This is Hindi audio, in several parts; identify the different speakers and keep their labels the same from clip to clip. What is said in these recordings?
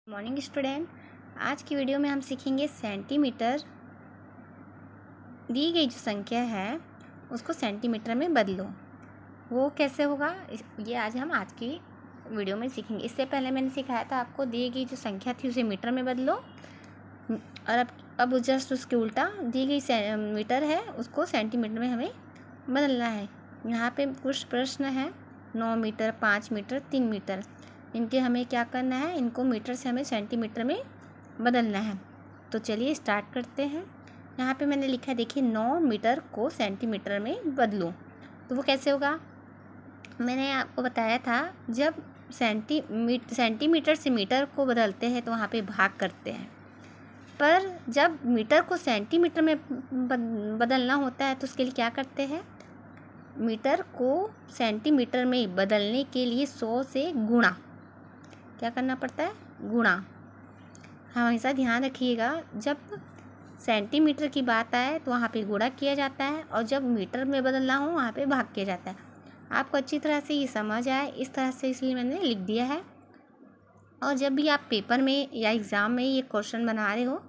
Speaker 1: Morning student. आज की वीडियो में हम सीखेंगे सेंटीमीटर। दी गई जो संख्या है उसको सेंटीमीटर में बदलो। वो कैसे होगा ये आज की वीडियो में सीखेंगे। इससे पहले मैंने सिखाया था आपको दी गई जो संख्या थी उसे मीटर में बदलो, और अब जस्ट उसके उल्टा दी गई मीटर है उसको सेंटीमीटर में हमें बदलना है। यहाँ पे कुछ प्रश्न हैं 9 मीटर, 5 मीटर, 3 मीटर। इनके हमें क्या करना है, इनको मीटर से हमें सेंटीमीटर में बदलना है। तो चलिए स्टार्ट करते हैं। यहाँ पे मैंने लिखा है, देखिए 9 मीटर को सेंटीमीटर में बदलो। तो वो कैसे होगा, मैंने आपको बताया था जब सेंटीमीटर से मीटर को बदलते हैं तो वहाँ पे भाग करते हैं, पर जब मीटर को सेंटीमीटर में बदलना होता है तो उसके लिए क्या करते हैं, मीटर को सेंटीमीटर में बदलने के लिए 100 से गुणा क्या करना पड़ता है, गुणा। हमेशा ध्यान रखिएगा, जब सेंटीमीटर की बात आए तो वहाँ पे गुणा किया जाता है, और जब मीटर में बदलना हो वहाँ पे भाग किया जाता है। आपको अच्छी तरह से ये समझ आए इस तरह से, इसलिए मैंने लिख दिया है। और जब भी आप पेपर में या एग्ज़ाम में ये क्वेश्चन बना रहे हो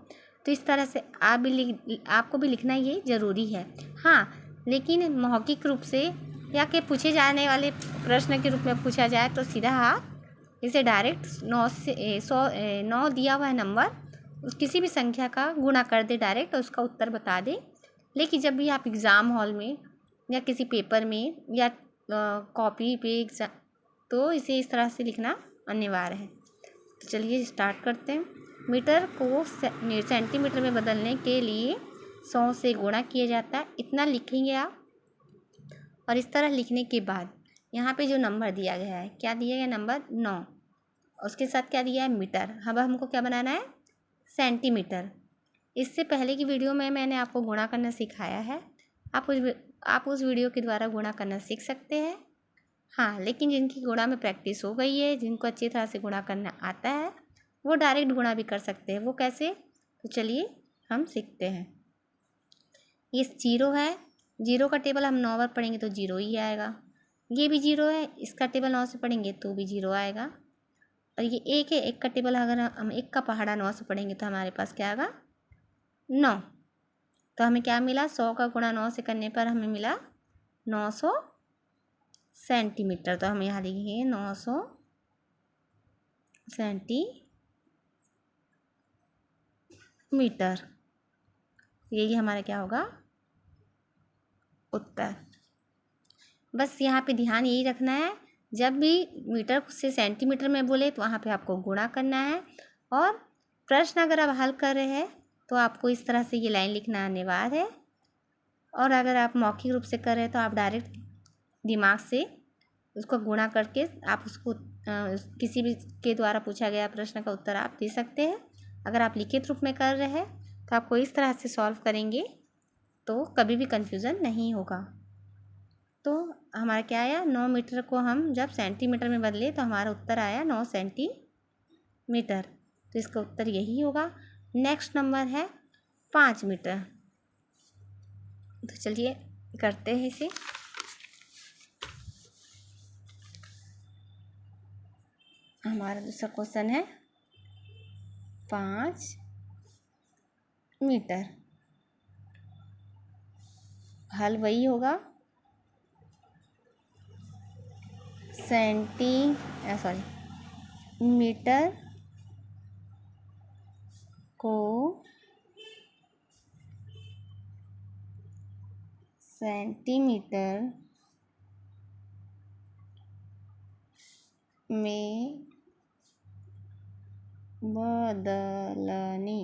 Speaker 1: तो इस तरह से आपको भी लिखना ये ज़रूरी है। हाँ, लेकिन मौखिक रूप से या के पूछे जाने वाले प्रश्न के रूप में पूछा जाए तो सीधा आप इसे डायरेक्ट 9 दिया हुआ है नंबर, उस किसी भी संख्या का गुणा कर दे डायरेक्ट और उसका उत्तर बता दे। लेकिन जब भी आप एग्ज़ाम हॉल में या किसी पेपर में या कॉपी पे तो इसे इस तरह से लिखना अनिवार्य है। तो चलिए स्टार्ट करते हैं। मीटर को सेंटीमीटर में बदलने के लिए 100 से गुणा किया जाता है, इतना लिखेंगे आप। और इस तरह लिखने के बाद यहाँ पे जो नंबर दिया गया है, क्या दिया गया, नंबर 9, उसके साथ क्या दिया है, मीटर। अब हमको क्या बनाना है, सेंटीमीटर। इससे पहले की वीडियो में मैंने आपको गुणा करना सिखाया है, आप उस वीडियो के द्वारा गुणा करना सीख सकते हैं। हाँ, लेकिन जिनकी गुणा में प्रैक्टिस हो गई है, जिनको अच्छी तरह से गुणा करना आता है, वो डायरेक्ट गुणा भी कर सकते हैं। वो कैसे, तो चलिए हम सीखते हैं। ये 0 है, 0 का टेबल हम 9 बार पढ़ेंगे तो 0 ही आएगा। ये भी 0 है, इसका टेबल 9 से पढ़ेंगे तो भी 0 आएगा। और ये 1 है, 1 का टेबल अगर हम 1 का पहाड़ा 9 से पढ़ेंगे तो हमारे पास क्या आएगा, 9। तो हमें क्या मिला, 100 का गुणा 9 से करने पर हमें मिला 900 सेंटीमीटर। तो हम यहाँ लिखेंगे 900 सेंटीमीटर। यही हमारा क्या होगा, उत्तर। बस यहाँ पे ध्यान यही रखना है, जब भी मीटर से सेंटीमीटर में बोले तो वहाँ पे आपको गुणा करना है। और प्रश्न अगर आप हल कर रहे हैं तो आपको इस तरह से ये लाइन लिखना अनिवार्य है। और अगर आप मौखिक रूप से कर रहे हैं तो आप डायरेक्ट दिमाग से उसको गुणा करके आप उसको किसी भी के द्वारा पूछा गया प्रश्न का उत्तर आप दे सकते हैं। अगर आप लिखित रूप में कर रहे हैं तो आपको इस तरह से सॉल्व करेंगे तो कभी भी कन्फ्यूज़न नहीं होगा। तो हमारा क्या आया, 9 मीटर को हम जब सेंटीमीटर में बदले तो हमारा उत्तर आया 9 सेंटीमीटर। तो इसका उत्तर यही होगा। नेक्स्ट नंबर है 5 मीटर। तो चलिए करते हैं इसे। हमारा दूसरा क्वेश्चन है 5 मीटर। हल वही होगा, मीटर को सेंटीमीटर में बदलने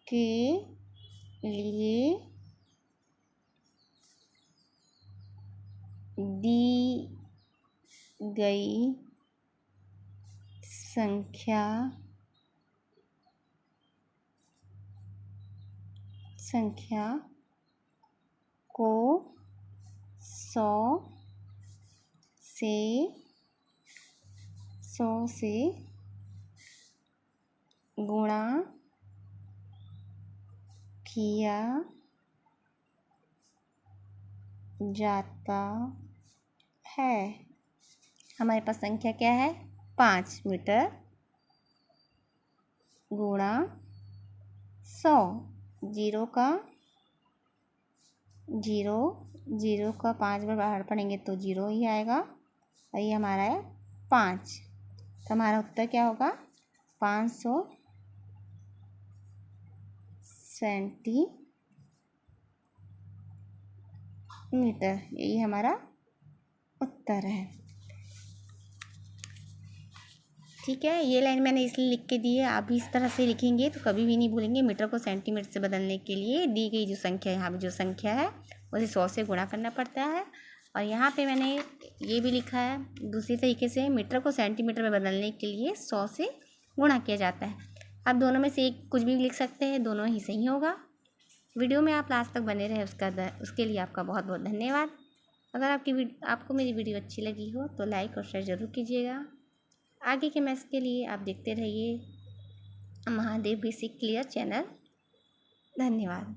Speaker 1: के लिए दी गई संख्या को 100 से गुणा किया जाता है। हमारे पास संख्या क्या है, 5 मीटर। गुणा 100। जीरो का 5 बार बाहर पढ़ेंगे तो 0 ही आएगा, और ये हमारा है 5। तो हमारा उत्तर क्या होगा? 500 सेंटीमीटर, यही हमारा उत्तर है। ठीक है, ये लाइन मैंने इसलिए लिख के दी है, आप भी इस तरह से लिखेंगे तो कभी भी नहीं भूलेंगे। मीटर को सेंटीमीटर से बदलने के लिए दी गई जो संख्या, यहाँ पे जो संख्या है उसे 100 से गुणा करना पड़ता है। और यहाँ पे मैंने ये भी लिखा है दूसरी तरीके से, मीटर को सेंटीमीटर में बदलने के लिए 100 से गुणा किया जाता है। आप दोनों में से एक कुछ भी लिख सकते हैं, दोनों ही सही होगा। वीडियो में आप लास्ट तक बने रहे उसके लिए आपका बहुत बहुत धन्यवाद। अगर आपको मेरी वीडियो अच्छी लगी हो तो लाइक और शेयर ज़रूर कीजिएगा। आगे के मैथ्स के लिए आप देखते रहिए महादेव बेसिक क्लियर चैनल। धन्यवाद।